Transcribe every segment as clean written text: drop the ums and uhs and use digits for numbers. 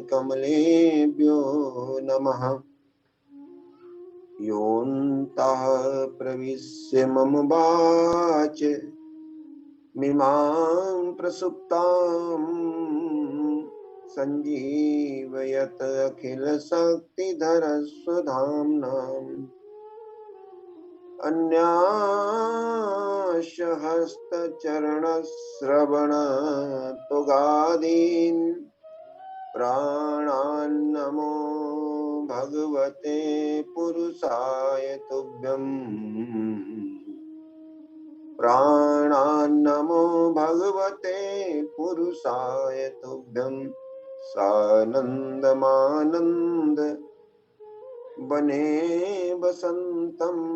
कमलेभ्यो नमः। योऽन्तः प्रविश्य मम वाच मिमां प्रसुप्तां संजीवयत अखिल शक्तिधरस्वधाम्नाम्। अन्याश हस्तचरणश्रवण त्वगादीन् प्राणान्नमो भगवते पुरुषाय तुभ्यम्। प्राणान्नमो भगवते पुरुषाय तुभ्यम्। सानन्दमानन्द बने वसन्तम्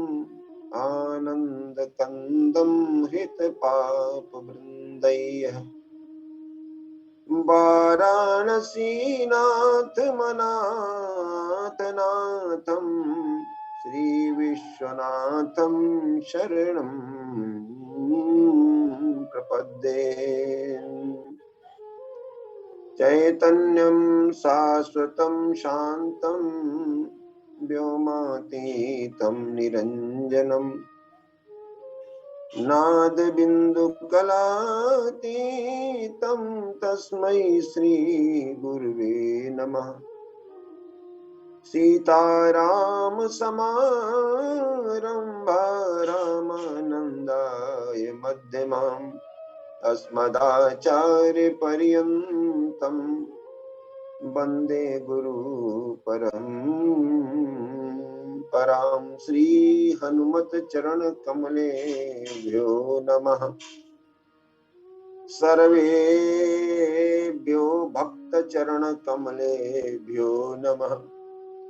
आनन्दकन्दं हृतपापवृन्दैः। वाराणसीनाथ मनाथनाथं श्रीविश्वनाथं शरणं प्रपद्ये। चैतन्यं शाश्वतं शान्तं व्योमातीतं निरञ्जनं नादबिन्दुकलातीतं तस्मै श्रीगुरुवे नमः। सीतारामसमारम्भा रामानन्दाय मध्यमाम् अस्मदाचार्यपर्यन्तं वन्दे गुरुपरम्परां। श्रीहनुमत्चरणकमलेभ्यो नमः। सर्वेभ्यो भक्तचरणकमलेभ्यो नमः।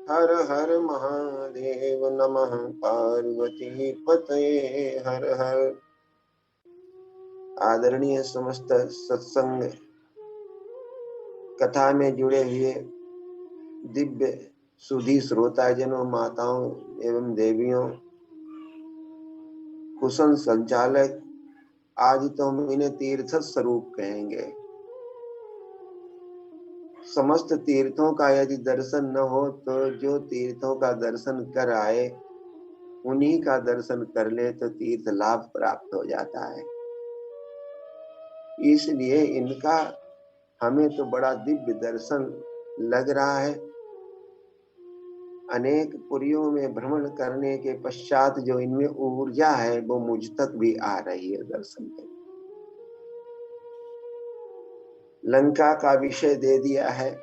हर हर महादेव नमः। पार्वती पतये हर हर। आदरणीय समस्त सत्संग कथा में जुड़े हुए दिव्य सुधी श्रोताजनों, माताओं एवं देवियों, कुशल संचालक, आज तो हम इन्हें तीर्थ स्वरूप कहेंगे। समस्त तीर्थों का यदि दर्शन न हो तो जो तीर्थों का दर्शन कर आए उन्हीं का दर्शन कर ले तो तीर्थ लाभ प्राप्त हो जाता है। इसलिए इनका हमें तो बड़ा दिव्य दर्शन लग रहा है। अनेक पुरियों में भ्रमण करने के पश्चात जो इनमें ऊर्जा है वो मुझ तक भी आ रही है दर्शन के। लंका का विषय दे दिया है।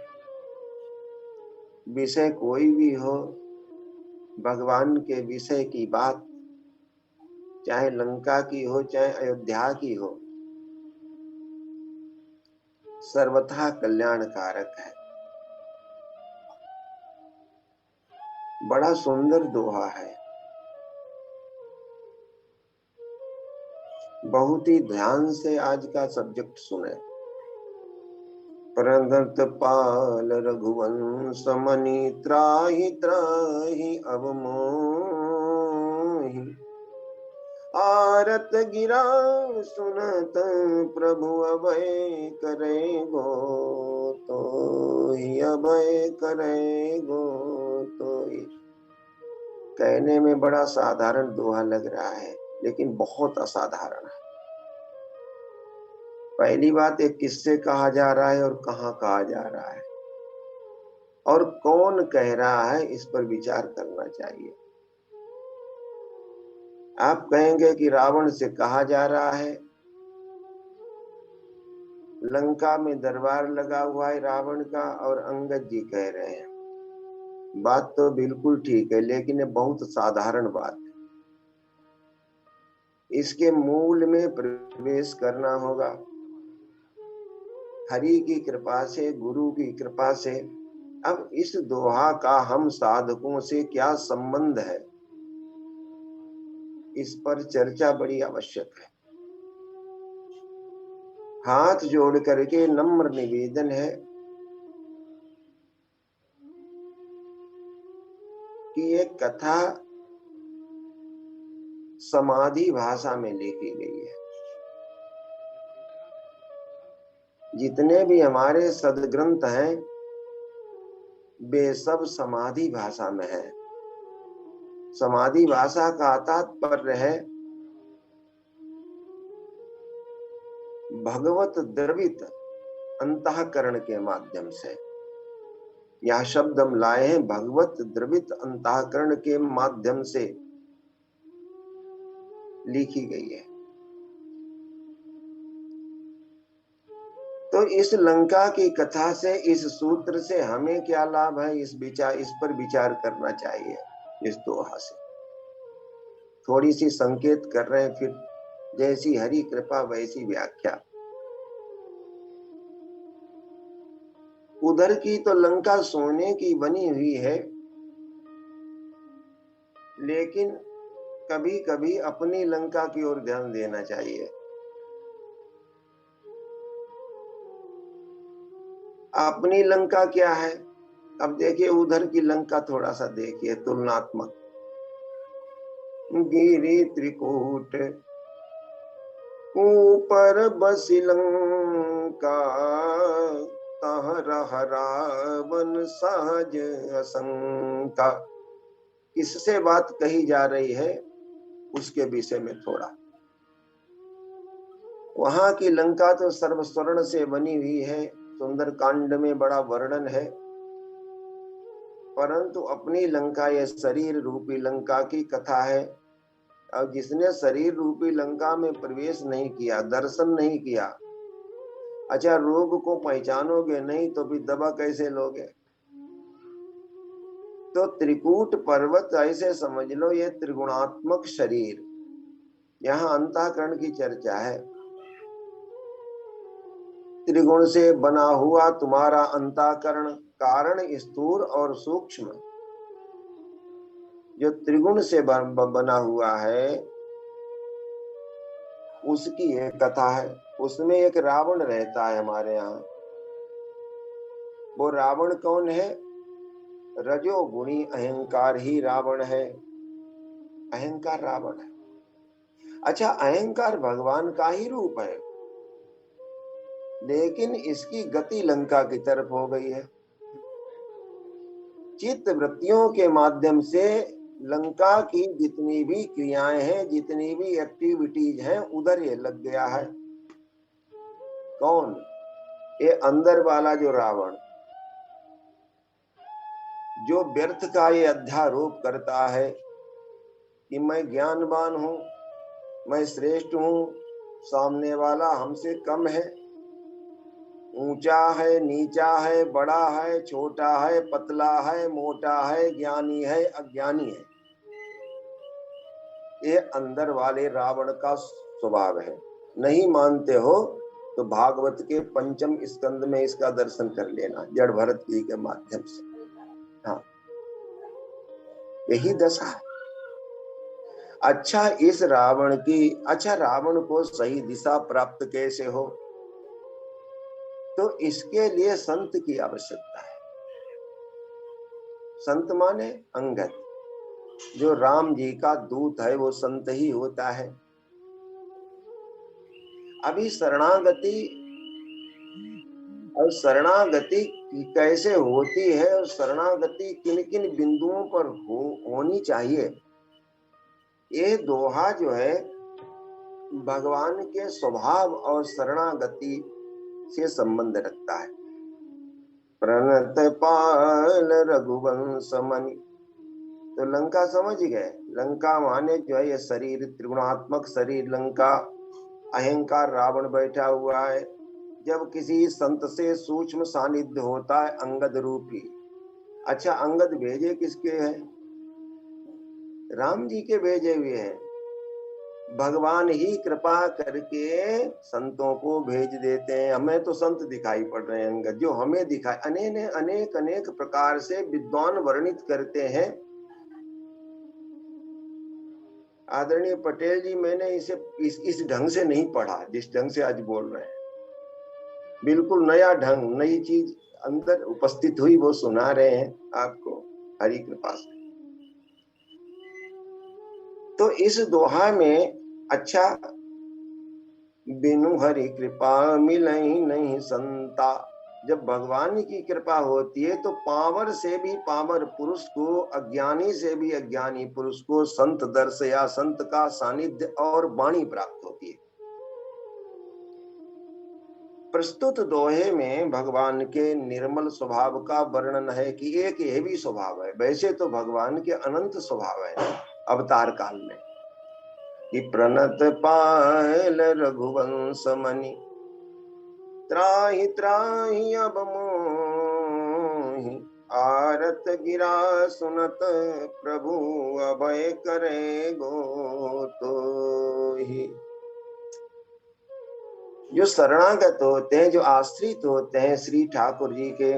विषय कोई भी हो, भगवान के विषय की बात चाहे लंका की हो चाहे अयोध्या की हो, सर्वथा कल्याणकारक है। बड़ा सुंदर दोहा है, बहुत ही ध्यान से आज का सब्जेक्ट सुने। प्रगत पाल रघुवंश मनि त्राहि त्राहि अवमोहि। आरत गिरा सुनत प्रभु अभय करे गो तो ही अभय करे गो तो ही। कहने में बड़ा साधारण दोहा लग रहा है, लेकिन बहुत असाधारण है। पहली बात, एक किससे कहा जा रहा है और कहाँ कहा जा रहा है और कौन कह रहा है, इस पर विचार करना चाहिए। आप कहेंगे कि रावण से कहा जा रहा है, लंका में दरबार लगा हुआ है रावण का और अंगद जी कह रहे हैं। बात तो बिल्कुल ठीक है, लेकिन ये बहुत साधारण बात है। इसके मूल में प्रवेश करना होगा। हरि की कृपा से, गुरु की कृपा से। अब इस दोहा का हम साधकों से क्या संबंध है, इस पर चर्चा बड़ी आवश्यक है। हाथ जोड़ करके नम्र निवेदन है कि ये कथा समाधि भाषा में लिखी गई है। जितने भी हमारे सदग्रंथ हैं वे सब समाधि भाषा में है। समाधि भाषा का तात्पर्य है भगवत द्रवित अंतःकरण के माध्यम से। यह शब्द हम लाए हैं, भगवत द्रवित अंतःकरण के माध्यम से लिखी गई है। तो इस लंका की कथा से, इस सूत्र से हमें क्या लाभ है, इस पर विचार करना चाहिए। इस दोहा से थोड़ी सी संकेत कर रहे हैं, फिर जैसी हरि कृपा वैसी व्याख्या। उधर की तो लंका सोने की बनी हुई है, लेकिन कभी कभी अपनी लंका की ओर ध्यान देना चाहिए। अपनी लंका क्या है, अब देखिए उधर की लंका थोड़ा सा देखिए तुलनात्मक। गिरि त्रिकूट ऊपर बसी लंका, तह रह रावण सहज असंका। किससे बात कही जा रही है उसके विषय में थोड़ा। वहां की लंका तो सर्व स्वर्ण से बनी हुई है, सुंदर कांड में बड़ा वर्णन है, परंतु अपनी लंका, यह शरीर रूपी लंका की कथा है। अब जिसने शरीर रूपी लंका में प्रवेश नहीं किया, दर्शन नहीं किया, अच्छा रोग को पहचानोगे नहीं तो भी दवा कैसे लोगे। तो त्रिकूट पर्वत ऐसे समझ लो, ये त्रिगुणात्मक शरीर। यहाँ अंतःकरण की चर्चा है। त्रिगुण से बना हुआ तुम्हारा अंतःकरण, कारण स्थूल और सूक्ष्म, जो त्रिगुण से बना हुआ है, उसकी एक कथा है। उसमें एक रावण रहता है हमारे यहाँ। वो रावण कौन है? रजोगुणी अहंकार ही रावण है। अहंकार रावण है। अच्छा, अहंकार भगवान का ही रूप है, लेकिन इसकी गति लंका की तरफ हो गई है। चित्त वृत्तियों के माध्यम से लंका की जितनी भी क्रियाएं हैं, जितनी भी एक्टिविटीज हैं, उधर ये लग गया है। कौन? ये अंदर वाला जो रावण, जो व्यर्थ का ये अध्यारोप करता है कि मैं ज्ञानवान हूं, मैं श्रेष्ठ हूं, सामने वाला हमसे कम है, ऊंचा है, नीचा है, बड़ा है, छोटा है, पतला है, मोटा है, ज्ञानी है, अज्ञानी है। ये अंदर वाले रावण का स्वभाव है। नहीं मानते हो तो भागवत के 5म स्कंद में इसका दर्शन कर लेना, जड़ भरत जी के माध्यम से। हाँ, यही दशा है। अच्छा, इस रावण रावण को सही दिशा प्राप्त कैसे हो? तो इसके लिए संत की आवश्यकता है। संत माने अंगद, जो राम जी का दूत है वो संत ही होता है। अभी शरणागति और शरणागति कि कैसे होती है और शरणागति किन किन बिंदुओं पर होनी चाहिए। ये दोहा जो है भगवान के स्वभाव और शरणागति से संबंध रखता है। प्रणत पाल रघुवंश मणि, तो लंका समझ गए। लंका माने जो है ये शरीर, त्रिगुणात्मक शरीर लंका, अहंकार रावण बैठा हुआ है। जब किसी संत से सूक्ष्म सानिध्य होता है अंगद रूपी, अच्छा अंगद भेजे किसके हैं? राम जी के भेजे हुए हैं। भगवान ही कृपा करके संतों को भेज देते हैं। हमें तो संत दिखाई पड़ रहे हैं अंगद, जो हमें दिखाई अनेक अनेक प्रकार से विद्वान वर्णित करते हैं। आदरणीय पटेल जी, मैंने इसे इस ढंग से नहीं पढ़ा जिस ढंग से आज बोल रहे हैं। बिल्कुल नया ढंग, नई चीज अंदर उपस्थित हुई, वो सुना रहे हैं आपको हरि कृपा से। तो इस दोहा में अच्छा, बिनु हरि कृपा मिलहि नहीं संता, जब भगवान की कृपा होती है तो पावर से भी पावर पुरुष को, अज्ञानी से भी अज्ञानी पुरुष को संत दर्श या संत का सानिध्य और वाणी प्राप्त होती है। प्रस्तुत दोहे में भगवान के निर्मल स्वभाव का वर्णन है कि एक ये भी स्वभाव है। वैसे तो भगवान के अनंत स्वभाव है अवतार काल में, कि प्रणत पायल रघुवंश मणि, त्राहि त्राहि अब मोहि, आरत गिरा सुनत प्रभु अभय करे गो तोहि। जो शरणागत होते हैं, जो आश्रित होते हैं श्री ठाकुर जी के,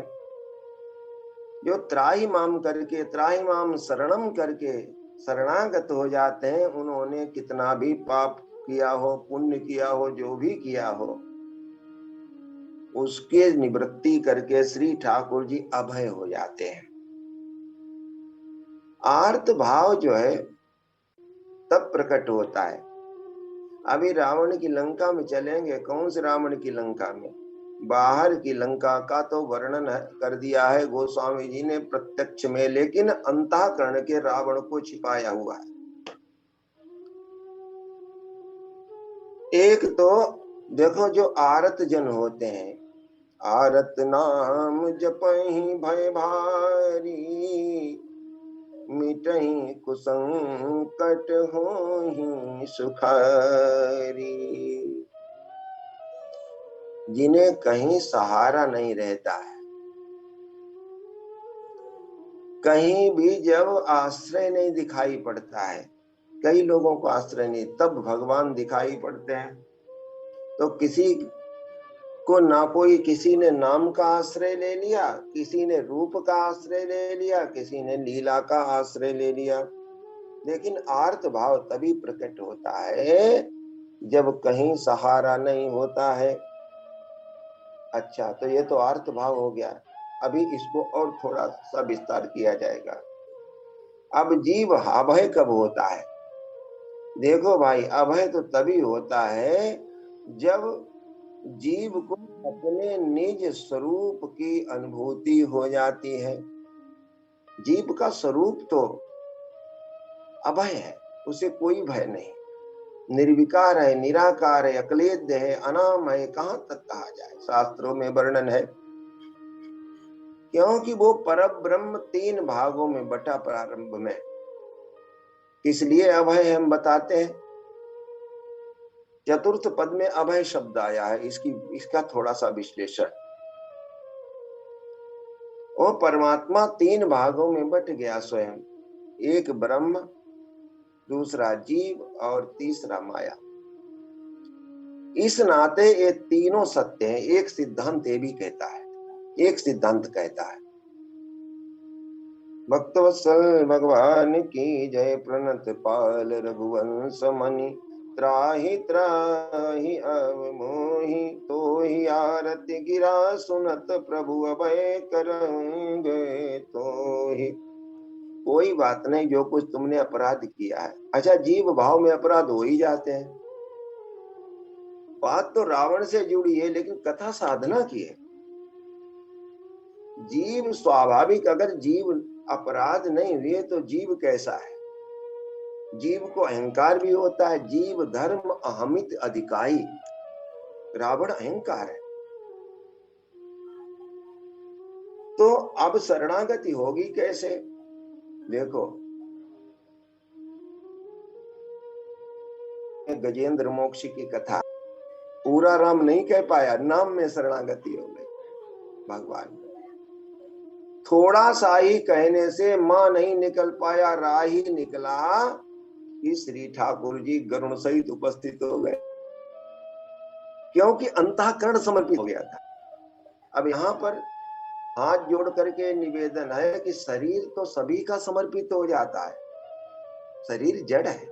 जो त्राहि माम करके, त्राहि माम शरणम करके शरणागत हो जाते हैं, उन्होंने कितना भी पाप किया हो, पुण्य किया हो, जो भी किया हो, उसके निवृत्ति करके श्री ठाकुर जी अभय हो जाते हैं। आर्त भाव जो है तब प्रकट होता है। अभी रावण की लंका में चलेंगे, कौन से रावण की लंका में, बाहर की लंका का तो वर्णन कर दिया है गोस्वामी जी ने प्रत्यक्ष में, लेकिन अंतःकरण के रावण को छिपाया हुआ है। एक तो देखो जो आरत जन होते हैं, आरत नाम जपहि भय भारी, मिटहि कुसंकट होहि सुखारी। जिन्हें कहीं सहारा नहीं रहता है, कहीं भी जब आश्रय नहीं दिखाई पड़ता है, कई लोगों को आश्रय नहीं, तब भगवान दिखाई पड़ते हैं। तो किसी को ना, कोई किसी ने नाम का आश्रय ले लिया, किसी ने रूप का आश्रय ले लिया, किसी ने लीला का आश्रय ले लिया, लेकिन आर्त भाव तभी प्रकट होता है जब कहीं सहारा नहीं होता है। अच्छा, तो ये तो आर्त भाव हो गया। अभी इसको और थोड़ा सा विस्तार किया जाएगा। अब जीव अभय कब होता है? देखो भाई, अभय तो तभी होता है जब जीव को अपने निज स्वरूप की अनुभूति हो जाती है। जीव का स्वरूप तो अभय है, उसे कोई भय नहीं, निर्विकार है, निराकार है, अक्लेद्य है, अनाम है, कहां तक कहा जाए, शास्त्रों में वर्णन है। क्योंकि वो परब्रह्म तीन भागों में बटा प्रारंभ में, इसलिए अभय हम बताते हैं। चतुर्थ पद में अभय शब्द आया है, इसका थोड़ा सा विश्लेषण। वो परमात्मा तीन भागों में बट गया स्वयं, एक ब्रह्म, दूसरा जीव और तीसरा माया। इस नाते ये तीनों सत्य हैं। एक सिद्धांत ये भी कहता है, एक सिद्धांत कहता है, भक्तवत्सल भगवान की जय, प्रणत पाल रघुवंश मणि, त्राहि त्राहि अब मोहि, तोहि आरति गिरा सुनत प्रभु अभय करेंगे तोहि। कोई बात नहीं, जो कुछ तुमने अपराध किया है। अच्छा, जीव भाव में अपराध हो ही जाते हैं। बात तो रावण से जुड़ी है, लेकिन कथा साधना की है। जीव स्वाभाविक, अगर जीव अपराध नहीं हुए तो जीव कैसा है? जीव को अहंकार भी होता है। जीव धर्म अहमित अधिकाई, रावण अहंकार है। तो अब शरणागति होगी कैसे? देखो, गजेंद्र मोक्ष की कथा पूरा राम नहीं कह पाया, नाम में शरणागति हो गई भगवान। थोड़ा सा ही कहने से मां नहीं निकल पाया, राह ही निकला कि श्री ठाकुर जी गरुण सहित उपस्थित हो गए, क्योंकि अंतःकरण समर्पित हो गया था। अब यहाँ पर हाथ जोड़ करके निवेदन है कि शरीर तो सभी का समर्पित हो जाता है, शरीर जड़ है,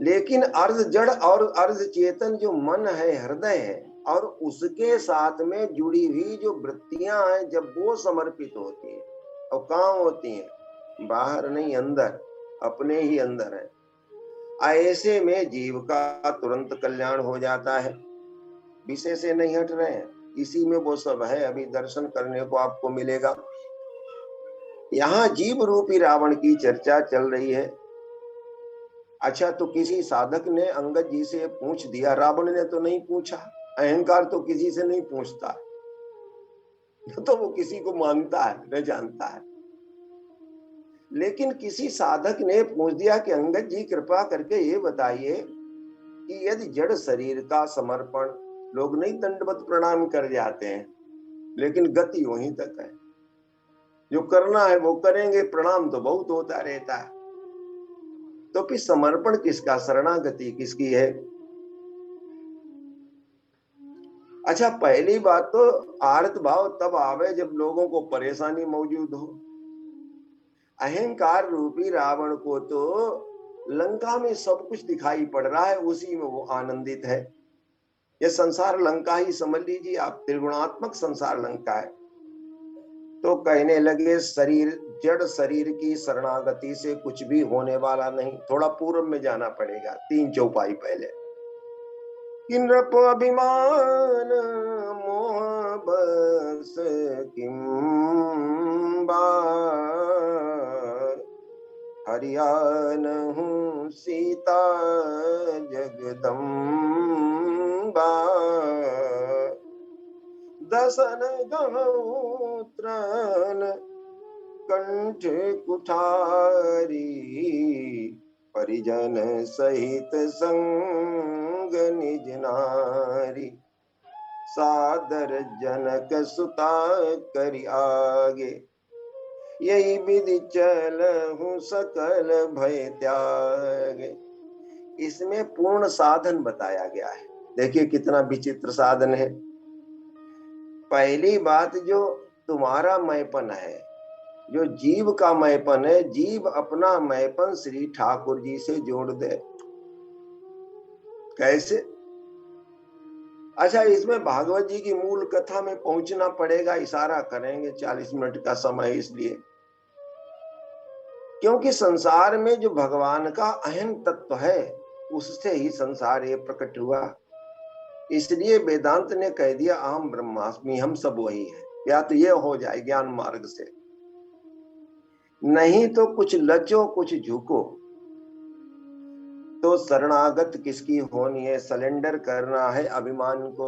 लेकिन अर्ध जड़ और अर्ध चेतन जो मन है, हृदय है, और उसके साथ में जुड़ी हुई जो वृत्तियां हैं, जब वो समर्पित होती हैं, और कहाँ होती हैं? बाहर नहीं, अंदर, अपने ही अंदर है। ऐसे में जीव का तुरंत कल्याण हो जाता है। विषय से नहीं हट रहे हैं, इसी में वो सब है, अभी दर्शन करने को आपको मिलेगा। यहाँ जीव रूपी रावण की चर्चा चल रही है। अच्छा, तो किसी साधक ने अंगद जी से पूछ दिया, रावण ने तो नहीं पूछा। अहंकार तो किसी से नहीं पूछता, तो वो किसी को मानता है, न जानता है। लेकिन किसी साधक ने पूछ दिया कि अंगद जी कृपा करके ये बताइए कि यदि जड़ शरीर का समर्पण, लोग नहीं दंडवत प्रणाम कर जाते हैं, लेकिन गति वहीं तक है, जो करना है वो करेंगे, प्रणाम तो बहुत होता रहता है। तो फिर समर्पण किसका, शरणागति किसकी है? अच्छा, पहली बात तो आर्त भाव तब आवे जब लोगों को परेशानी मौजूद हो। अहंकार रूपी रावण को तो लंका में सब कुछ दिखाई पड़ रहा है, उसी में वो आनंदित है। ये संसार लंका ही समझ लीजिए आप, त्रिगुणात्मक संसार लंका है। तो कहने लगे शरीर, जड़ शरीर की शरणागति से कुछ भी होने वाला नहीं। थोड़ा पूर्व में जाना पड़ेगा, 3 चौपाई पहले। किन्नप अभिमान मोह बस किम्बा, हरियाणहु सीता जगदम्बा, दसन गहु त्राण कंठ कुठारी, परिजन सहित संग निज नारी, सादर जनक सुता करि आगे, यही विधि चलहु सकल भय त्यागे। इसमें पूर्ण साधन बताया गया है। देखिए कितना विचित्र साधन है। पहली बात, जो तुम्हारा मैपन है, जो जीव का मैपन है, जीव अपना मैपन श्री ठाकुर जी से जोड़ दे। कैसे? अच्छा, इसमें भागवत जी की मूल कथा में पहुंचना पड़ेगा, इशारा करेंगे, 40 मिनट का समय इसलिए, क्योंकि संसार में जो भगवान का अहम तत्व है, उससे ही संसार ये प्रकट हुआ। इसलिए वेदांत ने कह दिया अहम ब्रह्मास्मि, हम सब वही है। या तो ये हो जाए ज्ञान मार्ग से, नहीं तो कुछ लचो कुछ झुको। तो शरणागत किसकी होनी है? सलेंडर करना है अभिमान को,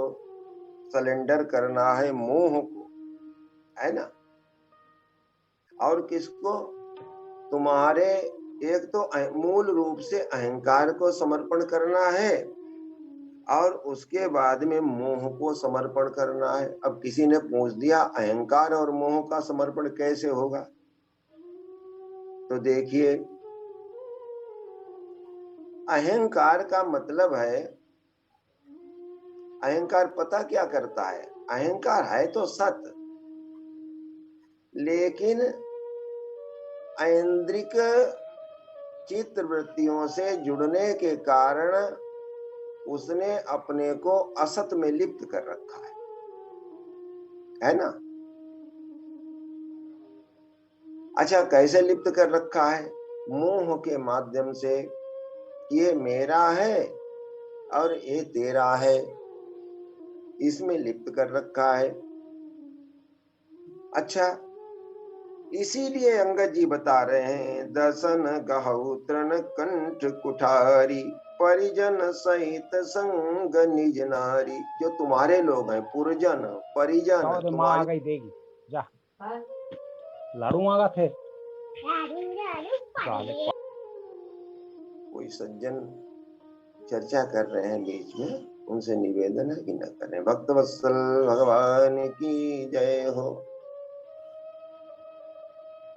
सलेंडर करना है मोह को, है ना? और किसको? तुम्हारे एक तो मूल रूप से अहंकार को समर्पण करना है, और उसके बाद में मोह को समर्पण करना है। अब किसी ने पूछ दिया अहंकार और मोह का समर्पण कैसे होगा? तो देखिए, अहंकार का मतलब है, अहंकार पता क्या करता है? अहंकार है तो सत्य, लेकिन ऐन्द्रिक चित्त वृत्तियों से जुड़ने के कारण उसने अपने को असत में लिप्त कर रखा है ना? अच्छा, कैसे लिप्त कर रखा है? मोह के माध्यम से। ये मेरा है और ये तेरा है, इसमें लिप्त कर रखा है। अच्छा, इसीलिए अंगद जी बता रहे हैं, दसन गहु तृण कंठ कुठारी, परिजन सहित संग निज नारी। जो तुम्हारे लोग हैं, पुरजन परिजन जाओ दे, माँ आ तुम्हारी, गई देगी, जा लड़ूंगा फिर। कोई सज्जन चर्चा कर रहे हैं बीच में, उनसे निवेदन है कि न करें। भक्त वत्सल भगवान की जय हो।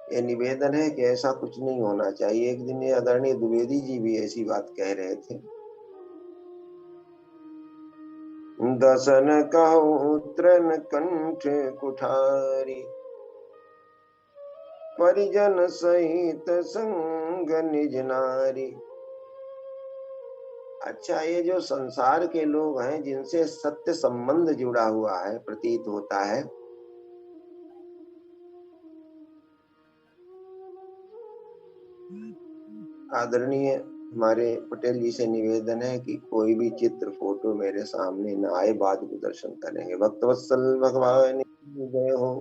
ये निवेदन है कि ऐसा कुछ नहीं होना चाहिए। एक दिन ये आदरणीय द्विवेदी जी भी ऐसी बात कह रहे थे। दसन कहु तृण कंठ कुठारी, परिजन सहित संग निज नारी। अच्छा, ये जो संसार के लोग हैं जिनसे सत्य संबंध जुड़ा हुआ है, प्रतीत होता है, आदरणीय हमारे पटेल जी से निवेदन है कि कोई भी चित्र फोटो मेरे सामने न आए, बाद को दर्शन करेंगे। भक्तवत्सल भगवान की जय हो।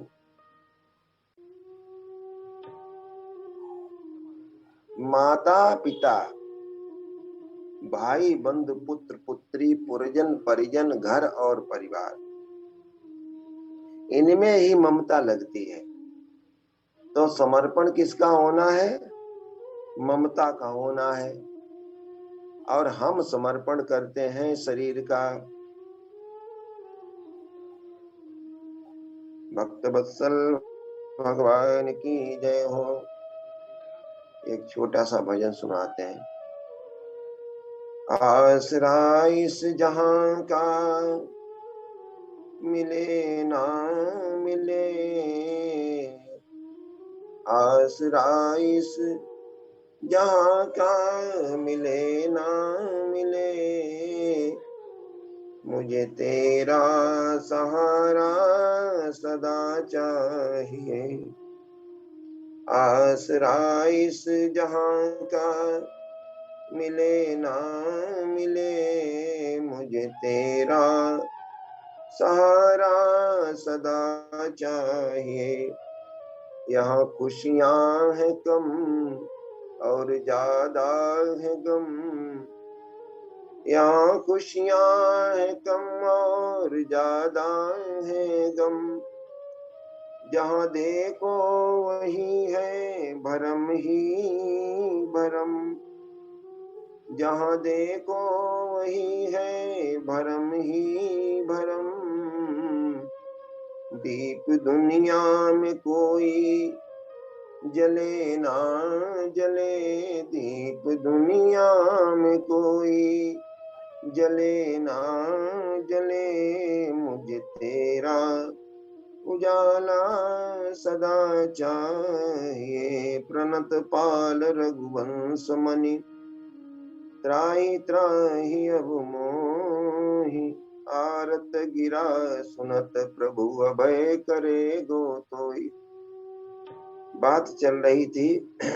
माता पिता, भाई बंधु, पुत्र पुत्री, पुरजन परिजन, घर और परिवार, इनमें ही ममता लगती है। तो समर्पण किसका होना है? ममता का होना है। और हम समर्पण करते हैं शरीर का। भक्त वत्सल भगवान की जय हो। एक छोटा सा भजन सुनाते हैं। आसरा इस जहां का मिले ना मिले, आसरा इस जहां का मिले ना मिले, मुझे तेरा सहारा सदा चाहिए। आसरा इस जहां का मिले ना मिले, मुझे तेरा सहारा सदा चाहिए। यहाँ खुशियां हैं कम और ज्यादा है गम, यहाँ खुशियां हैं कम और ज्यादा है गम, जहाँ देखो वही है भरम ही भरम, जहाँ देखो वही है भरम ही भरम। दीप दुनिया में कोई जले ना जले, दीप दुनिया में कोई जले ना जले, मुझे तेरा उजाला सदा चाहिए। प्रणत पाल रघुवंश मणि, त्राहि त्राहि अब मोहि, आरत गिरा सुनत प्रभु अभय करे गो तोई। बात चल रही थी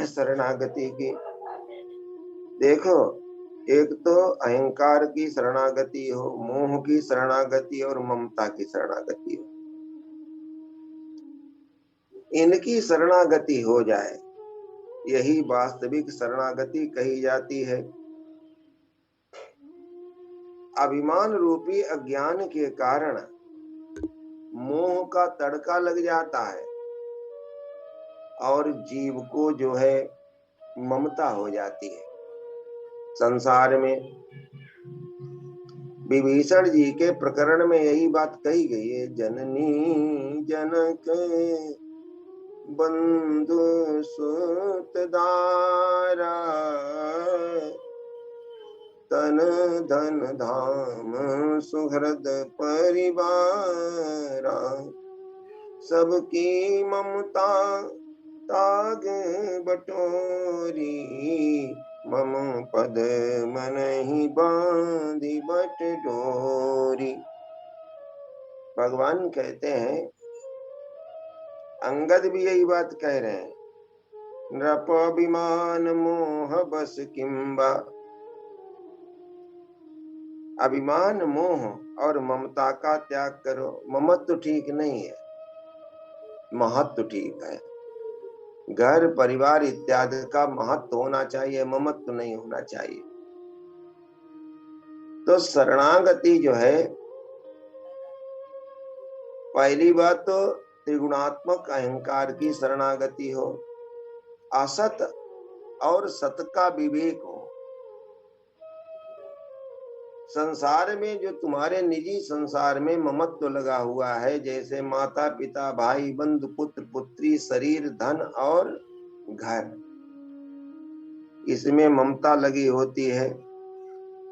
शरणागति की। देखो, एक तो अहंकार की शरणागति हो, मोह की शरणागति और ममता की शरणागति हो। इनकी शरणागति हो जाए, यही वास्तविक शरणागति कही जाती है। अभिमान रूपी अज्ञान के कारण मोह का तड़का लग जाता है और जीव को जो है ममता हो जाती है। संसार में विभीषण जी के प्रकरण में यही बात कही गई है। जननी जनक बंधु सुत दारा, तन धन धाम सुहृद परिवारा, सबकी ममता ताग बटोरी, मम पद मन ही बांधी बट डोरी। भगवान कहते हैं, अंगद भी यही बात कह रहे हैं, नृप अभिमान मोह बस किंबा। अभिमान मोह और ममता का त्याग करो। ममत्व ठीक नहीं है, महत्व ठीक है, घर परिवार इत्यादि का महत्व होना चाहिए, ममत्व नहीं होना चाहिए। तो शरणागति जो है, पहली बात तो त्रिगुणात्मक अहंकार की शरणागति हो, असत और सत का विवेक हो। संसार में जो तुम्हारे निजी संसार में ममत्व लगा हुआ है, जैसे माता पिता भाई बंधु पुत्र पुत्री शरीर धन और घर, इसमें ममता लगी होती है,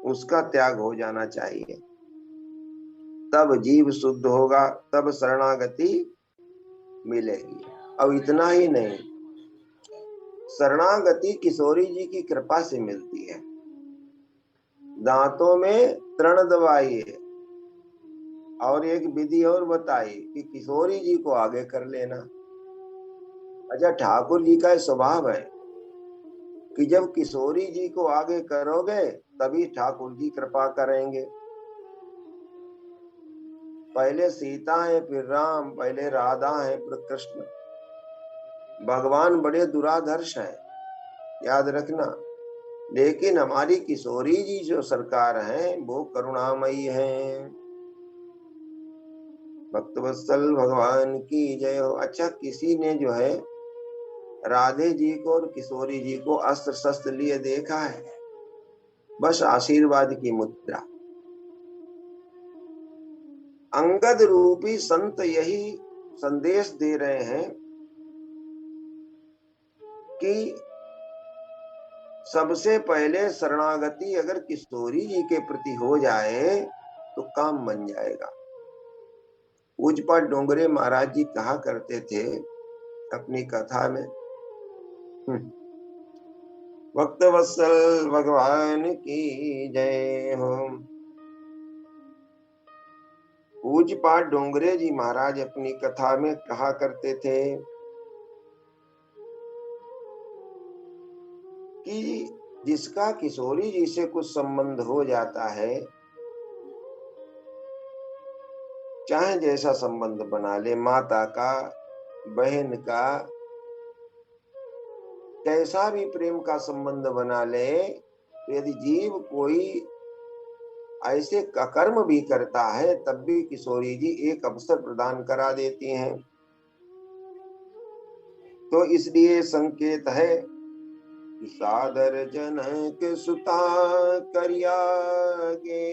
उसका त्याग हो जाना चाहिए, तब जीव शुद्ध होगा, तब शरणागति मिलेगी। अब इतना ही नहीं, शरणागति किशोरी जी की कृपा से मिलती है। दांतों में तृण दबाइए और एक विधि और बताई कि किशोरी जी को आगे कर लेना। अच्छा, ठाकुर जी का स्वभाव है कि जब किशोरी जी को आगे करोगे तभी ठाकुर जी कृपा करेंगे। पहले सीता है, फिर राम, पहले राधा है, फिर कृष्ण। भगवान बड़े दुराधर्ष हैं, याद रखना। लेकिन हमारी किशोरी जी जो सरकार हैं वो करुणामयी हैं। भक्तवत्सल भगवान की जय हो। अच्छा, किसी ने जो है राधे जी को और किशोरी जी को अस्त्र शस्त्र लिए देखा है? बस आशीर्वाद की मुद्रा। अंगद रूपी संत यही संदेश दे रहे हैं कि सबसे पहले शरणागति अगर किशोरी जी के प्रति हो जाए तो काम बन जाएगा। पूज्यपाद डोंगरे महाराज जी कहा करते थे अपनी कथा में, भक्तवत्सल भगवान की जय हो। पूज्यपाद डोंगरे जी महाराज अपनी कथा में कहा करते थे कि जिसका किशोरी जी से कुछ संबंध हो जाता है, चाहे जैसा संबंध बना ले, माता का, बहन का, कैसा भी प्रेम का संबंध बना ले, तो यदि जीव कोई ऐसे कर्म भी करता है तब भी किशोरी जी एक अवसर प्रदान करा देती हैं। तो इसलिए संकेत है कि सादर जनक सुता करियागे,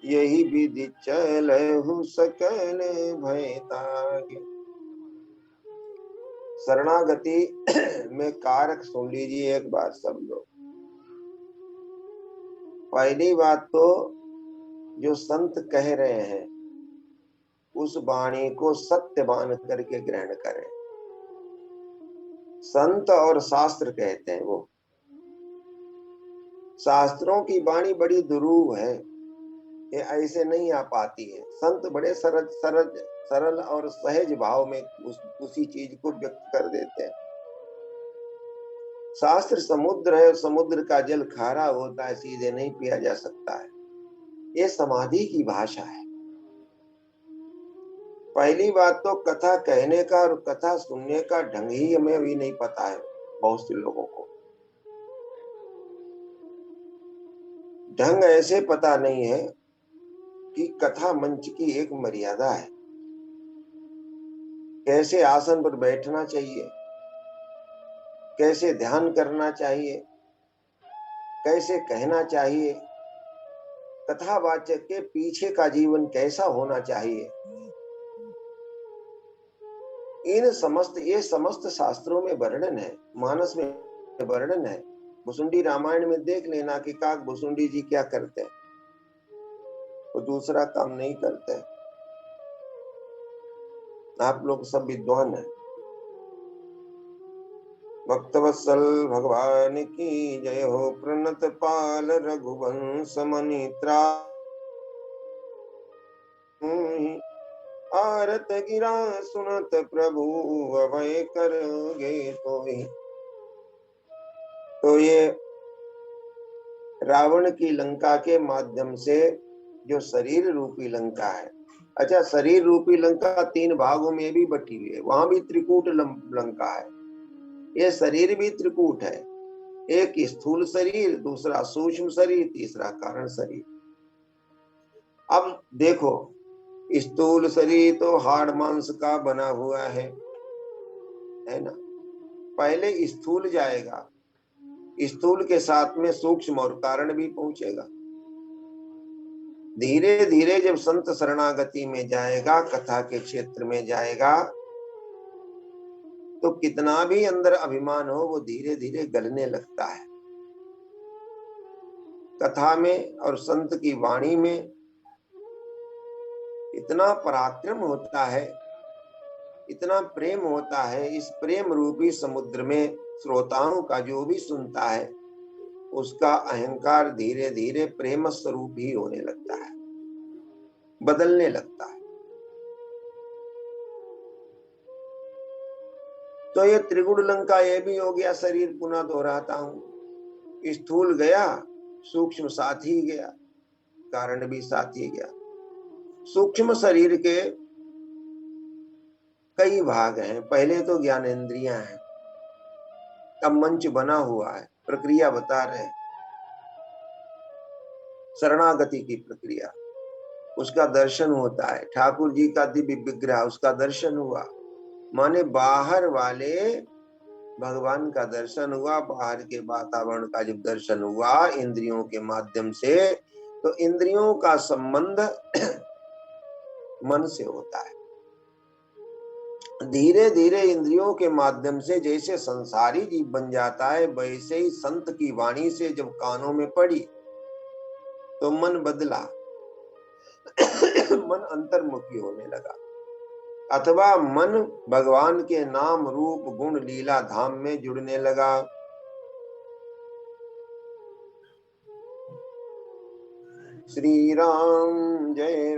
यही विधि चलहु सकल भय तागे। शरणागति में कारक सुन लीजिए एक बार सब लोग। पहली बात तो जो संत कह रहे हैं उस वाणी को सत्य मान करके ग्रहण करें। संत और शास्त्र कहते हैं वो, शास्त्रों की वाणी बड़ी दुरूह है, ये ऐसे नहीं आ पाती है। संत बड़े सरल और सहज भाव में उसी चीज को व्यक्त कर देते हैं। शास्त्र समुद्र है, समुद्र का जल खारा होता है, सीधे नहीं पिया जा सकता है। ये समाधि की भाषा है। पहली बात तो कथा कहने का और कथा सुनने का ढंग ही हमें अभी नहीं पता है। बहुत से लोगों को ढंग ऐसे पता नहीं है कि कथा मंच की एक मर्यादा है, कैसे आसन पर बैठना चाहिए, कैसे ध्यान करना चाहिए, कैसे कहना चाहिए, कथावाचक के पीछे का जीवन कैसा होना चाहिए। ये समस्त शास्त्रों में वर्णन है, मानस में वर्णन है। भुसुंडी रामायण में देख लेना कि काक भुसुंडी जी क्या करते हैं, वो दूसरा काम नहीं करते। आप लोग सब विद्वान हैं। भक्तवत्सल भगवान की जय हो। प्रणत पाल रघुवंश मनित्रा, आरत गिरा सुनत प्रभु अभय करोगे कोई। तो ये रावण की लंका के माध्यम से जो शरीर रूपी लंका है अच्छा, शरीर रूपी लंका 3 भागों में भी बटी हुई है, वहां भी त्रिकूट लंका है। ये शरीर भी त्रिकूट है, एक स्थूल शरीर, दूसरा सूक्ष्म शरीर, तीसरा कारण शरीर। अब देखो, स्थूल शरीर तो हाड़ मांस का बना हुआ है ना। पहले स्थूल जाएगा, स्थूल के साथ में सूक्ष्म और कारण भी पहुंचेगा। धीरे धीरे जब संत शरणागति में जाएगा, कथा के क्षेत्र में जाएगा, तो कितना भी अंदर अभिमान हो वो धीरे धीरे गलने लगता है। कथा में और संत की वाणी में इतना पराक्रम होता है, इतना प्रेम होता है। इस प्रेम रूपी समुद्र में श्रोताओं का जो भी सुनता है, उसका अहंकार धीरे धीरे प्रेम स्वरूप ही होने लगता है, बदलने लगता है। तो ये त्रिगुण लंका ये भी हो गया शरीर। पुनः दोहराता हूं, स्थूल गया, सूक्ष्म साथ ही गया, कारण भी साथ ही गया। सूक्ष्म शरीर के कई भाग हैं। पहले तो ज्ञानेंद्रियां हैं, अब मंच बना हुआ है, प्रक्रिया बता रहे हैं, शरणागति की प्रक्रिया, उसका दर्शन होता है। ठाकुर जी का दिव्य विग्रह, उसका दर्शन हुआ, माने बाहर वाले भगवान का दर्शन हुआ। बाहर के वातावरण का जब दर्शन हुआ इंद्रियों के माध्यम से, तो इंद्रियों का संबंध मन से होता है। धीरे धीरे इंद्रियों के माध्यम से जैसे संसारी जीव बन जाता है, वैसे ही संत की वाणी से जब कानों में पड़ी तो मन बदला मन अंतर्मुखी होने लगा, अथवा मन भगवान के नाम रूप गुण लीला धाम में जुड़ने लगा। श्री राम जय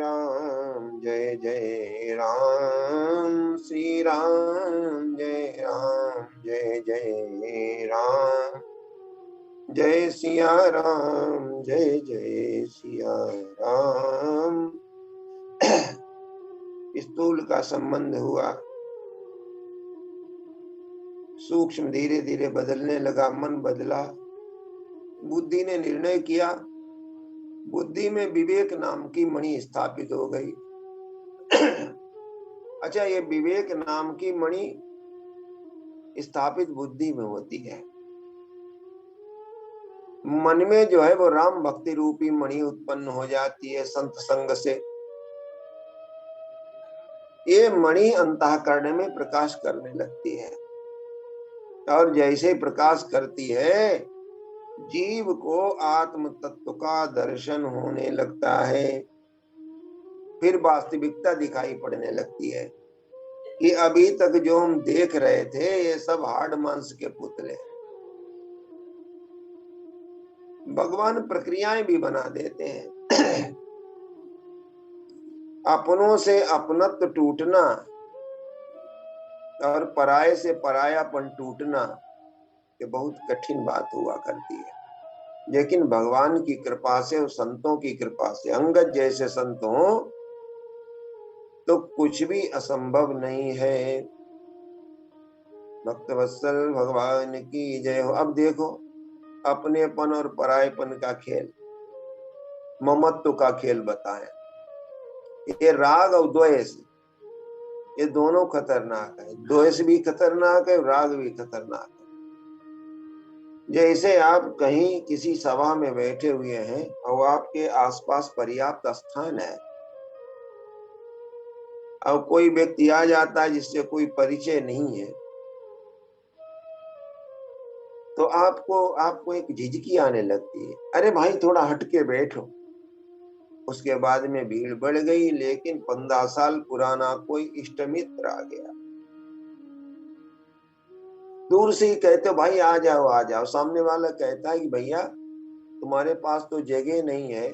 जय राम, श्री राम जय जय राम, जय सिया राम जय सिया राम। स्थूल का संबंध हुआ, सूक्ष्म धीरे धीरे बदलने लगा, मन बदला, बुद्धि ने निर्णय किया, बुद्धि में विवेक नाम की मणि स्थापित हो गई। अच्छा, ये विवेक नाम की मणि स्थापित बुद्धि में होती है। मन में जो है वो राम भक्ति रूपी मणि उत्पन्न हो जाती है संत संग से। ये मणि अंतःकरण में प्रकाश करने लगती है, और जैसे प्रकाश करती है, जीव को आत्म तत्व का दर्शन होने लगता है। फिर वास्तविकता दिखाई पड़ने लगती है कि अभी तक जो हम देख रहे थे ये सब हाड़ मांस के पुतले। भगवान प्रक्रियाएं भी बना देते हैं। अपनों से अपनत्व टूटना और पराये से परायापन टूटना, ये बहुत कठिन बात हुआ करती है। लेकिन भगवान की कृपा से और संतों की कृपा से, अंगद जैसे संत हो तो कुछ भी असंभव नहीं है। भक्त वत्सल भगवान की जय हो। अब देखो, अपनेपन और परायपन का खेल, ममत्व का खेल बताएं। ये राग और द्वेष, ये दोनों खतरनाक है। द्वेष भी खतरनाक है, राग भी खतरनाक है। जैसे आप कहीं किसी सभा में बैठे हुए हैं और आपके आसपास पर्याप्त स्थान है, और कोई व्यक्ति आ जाता है जिससे कोई परिचय नहीं है, तो आपको एक झिझकी आने लगती है, अरे भाई थोड़ा हटके बैठो। उसके बाद में भीड़ बढ़ गई, लेकिन 15 साल पुराना कोई इष्ट मित्र आ गया। दूर से ही कहते हो भाई आ जाओ। सामने वाला कहता है कि भैया तुम्हारे पास तो जगह नहीं है,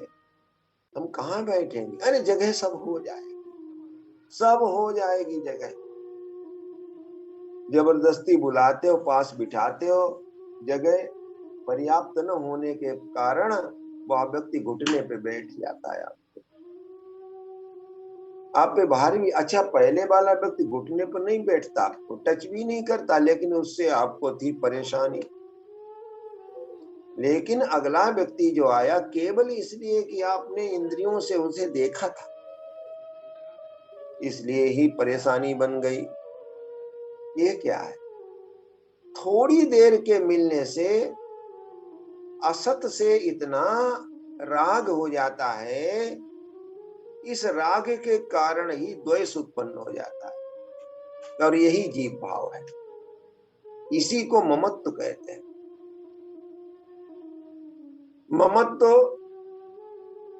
हम कहाँ बैठेंगे। अरे जगह सब हो जाएगी जगह। जबरदस्ती बुलाते हो, पास बिठाते हो, जगह पर्याप्त न होने के कारण वह व्यक्ति घुटने पे बैठ जाता है। आप पे भार भी, अच्छा पहले वाला व्यक्ति घुटने पर नहीं बैठता, वो टच भी नहीं करता, लेकिन उससे आपको थी परेशानी। लेकिन अगला व्यक्ति जो आया केवल इसलिए कि आपने इंद्रियों से उसे देखा था, इसलिए ही परेशानी बन गई। ये क्या है? थोड़ी देर के मिलने से असत से इतना राग हो जाता है, इस राग के कारण ही द्वेष उत्पन्न हो जाता है, और यही जीव भाव है। इसी को ममत्व कहते हैं। ममत्व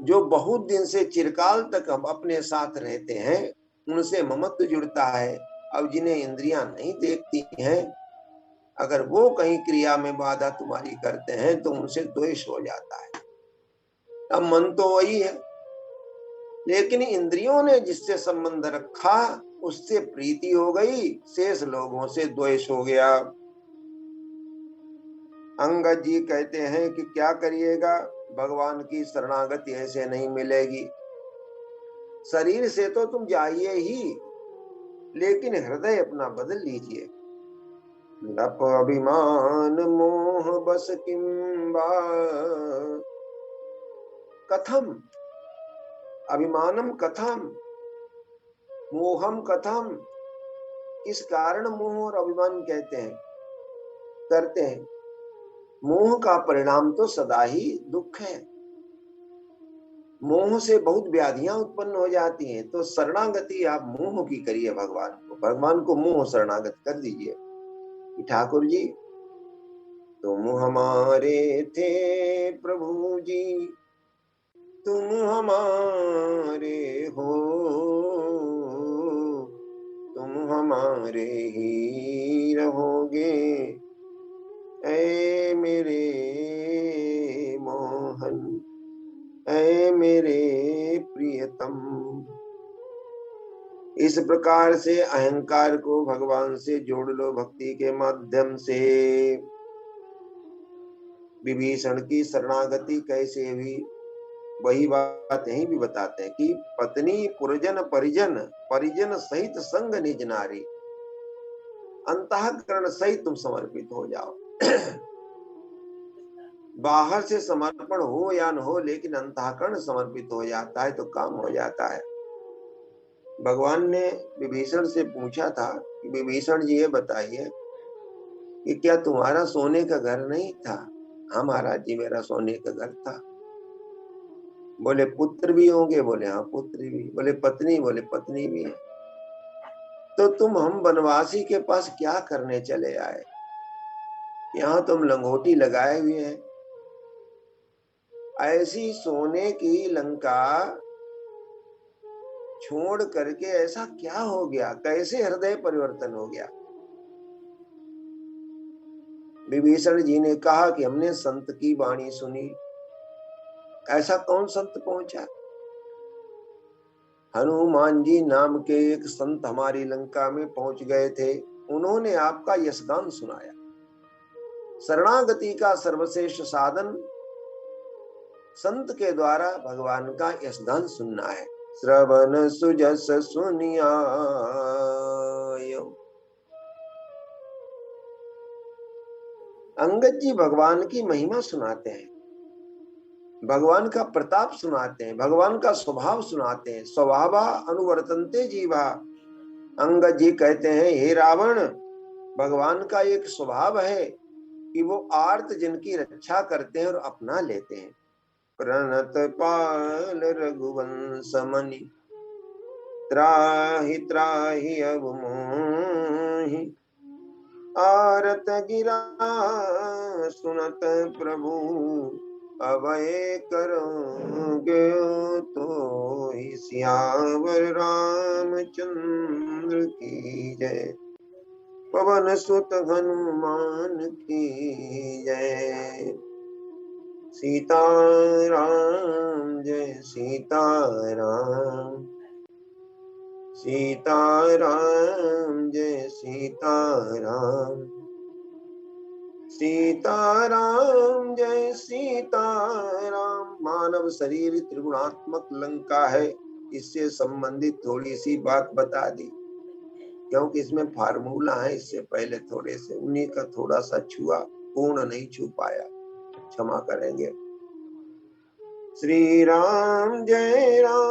जो बहुत दिन से चिरकाल तक हम अपने साथ रहते हैं, उनसे ममत्व जुड़ता है। अब जिन्हें इंद्रियां नहीं देखती हैं, अगर वो कहीं क्रिया में बाधा तुम्हारी करते हैं तो उनसे द्वेष हो जाता है। अब मन तो वही है, लेकिन इंद्रियों ने जिससे संबंध रखा उससे प्रीति हो गई, शेष लोगों से द्वेष हो गया। अंगद जी कहते हैं कि क्या करिएगा, भगवान की शरणागति ऐसे नहीं मिलेगी। शरीर से तो तुम जाइए ही, लेकिन हृदय अपना बदल लीजिए। लप अभिमान मोह बस किंबा कथम, अभिमानम कथम मोहम कथम। इस कारण मोह और अभिमान कहते हैं, करते हैं। मोह का परिणाम तो सदा ही दुख है। मोह से बहुत व्याधियां उत्पन्न हो जाती हैं। तो शरणागति आप मोह की करिए, भगवान को मोह शरणागत कर दीजिए कि ठाकुर जी तुम हमारे थे, प्रभु जी तुम हमारे हो, तुम हमारे ही रहोगे, ऐ मेरे मोहन, ऐ मेरे प्रियतम। इस प्रकार से अहंकार को भगवान से जोड़ लो भक्ति के माध्यम से। विभीषण की शरणागति कैसे हुई, वही बात यहीं भी बताते हैं कि पत्नी पुरजन परिजन, परिजन सहित संग निज नारी, अंतःकरण सहित तुम समर्पित हो जाओ। बाहर से समर्पण हो या न हो, लेकिन अंतःकरण समर्पित हो जाता है तो काम हो जाता है। भगवान ने विभीषण से पूछा था कि विभीषण जी ये बताइए कि क्या तुम्हारा सोने का घर नहीं था? हाँ महाराज जी, मेरा सोने का घर था। बोले पुत्र भी होंगे? बोले हाँ पुत्र भी। बोले पत्नी? बोले पत्नी भी है। तो तुम हम वनवासी के पास क्या करने चले आए? यहाँ तुम लंगोटी लगाए हुए हैं। ऐसी सोने की लंका छोड़ करके ऐसा क्या हो गया? कैसे हृदय परिवर्तन हो गया? विभीषण जी ने कहा कि हमने संत की वाणी सुनी। ऐसा कौन संत पहुंचा? हनुमान जी नाम के एक संत हमारी लंका में पहुंच गए थे। उन्होंने आपका यशगान सुनाया। शरणागति का सर्वश्रेष्ठ साधन संत के द्वारा भगवान का यशगान सुनना है। श्रवण सुजस सुनिया, अंगद जी भगवान की महिमा सुनाते हैं, भगवान का प्रताप सुनाते हैं, भगवान का स्वभाव सुनाते हैं। स्वभावा अनुवर्तन्ते जीवा। अंगद जी कहते हैं हे रावण, भगवान का एक स्वभाव है कि वो आर्त जिनकी रक्षा करते हैं और अपना लेते हैं। प्रणत पाल रघुवंश मणि, त्राहि त्राहि अब मोहि, आरत गिरा सुनत प्रभु, अभय करोगे तो ही। सियावर रामचंद्र की जय, पवन सुत हनुमान की जय। सीताराम जय सीताराम, सीताराम जय सीताराम, सीताराम जय सीताराम। मानव शरीर त्रिगुणात्मक लंका है, इससे संबंधित थोड़ी सी बात बता दी, क्योंकि इसमें फार्मूला है, इससे पहले थोड़े से उन्हीं का थोड़ा सा छुआ, पूर्ण नहीं छू पाया, क्षमा करेंगे। श्री राम जय राम।